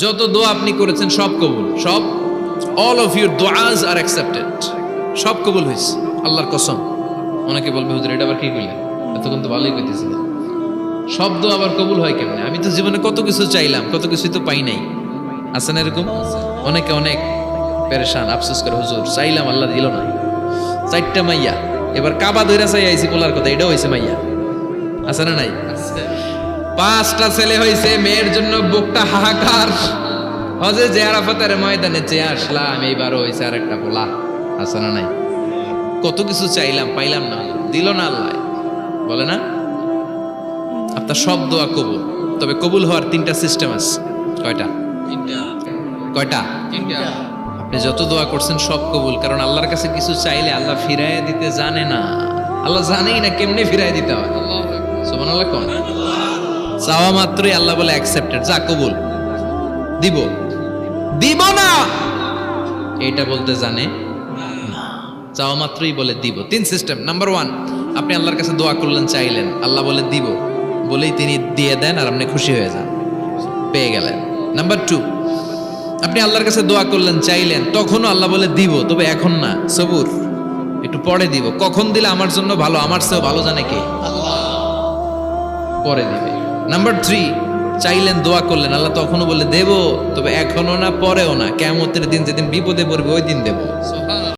যত দোয়া আপনি করেছেন সব কবুল, সব অল অফ ইউর দোয়াজ আর অ্যাকসেপ্টেড, সব কবুল হয়েছে আল্লাহর কসম। অনেকে বলবে হুজুর এটা আবার কি কইলেন, এতক্ষণ তো ভালোই কইতেছিলেন। সব দোয়া আবার কবুল হয় কেমনে? আমি তো জীবনে কত কিছু চাইলাম, কত কিছুই তো পাই নাই। আছে না এরকম? অনেকে অনেক পেরেশান, আফসোস করে হুজুর চাইলাম আল্লাহ দিল না। 4টা মাইয়া, এবার কাবা ধইরা চাই আইছি পোলার কথা, এটাও হয়েছে মাইয়া। আছে না নাই? 5টা ছেলে হয়েছে, মেয়ের জন্য বুকটা হাহাকার। হজে যে আরাফাতের ময়দানে চেয়ে আসলাম, এইবারও হয়েছে আর একটা পোলা। আছে না নাই? কত কিছু চাইলাম, পাইলাম না, দিল না আল্লাহ। বলে না আপনার সব দোয়া কবুল, তবে কবুল হওয়ার 3টা সিস্টেম আছে। কয়টা? কয়টা? আপনি যত দোয়া করছেন সব কবুল, কারণ আল্লাহর কাছে কিছু চাইলে আল্লাহ ফিরাইয়া দিতে জানে না। আল্লাহ জানেই না কেমনে ফিরাইয়া দিতে হয়। সুবহানাল্লাহ কোন চাওয়া মাত্রই আল্লাহ বলে অ্যাকসেপ্টেড, যা কবুল, দিব দিব না এটা বলতে জানে না, চাওয়া মাত্রই বলে দিব। 3 সিস্টেম। নাম্বার 1, আপনি আল্লাহর কাছে দোয়া করলেন, চাইলেন, আল্লাহ বলে দিব, বলেই তিনি দিয়ে দেন আর আপনি খুশি হয়ে যান, পেয়ে গেলেন। নাম্বার 2, আপনি আল্লাহর কাছে দোয়া করলেন, চাইলেন, তখনও আল্লাহ বলে দিব, তবে এখন না, সবুর, একটু পরে দিব। কখন দিলে আমার জন্য ভালো, আমার চেয়েও ভালো জানে কে? আল্লাহ, পরে দিবে। নাম্বার 3, চাইলেন, দোয়া করলেন, আল্লাহ তখনও বলে দেব, তবে এখনো না, পরেও না, কিয়ামতের দিন যেদিন বিপদে পড়বে ওই দিন দেব।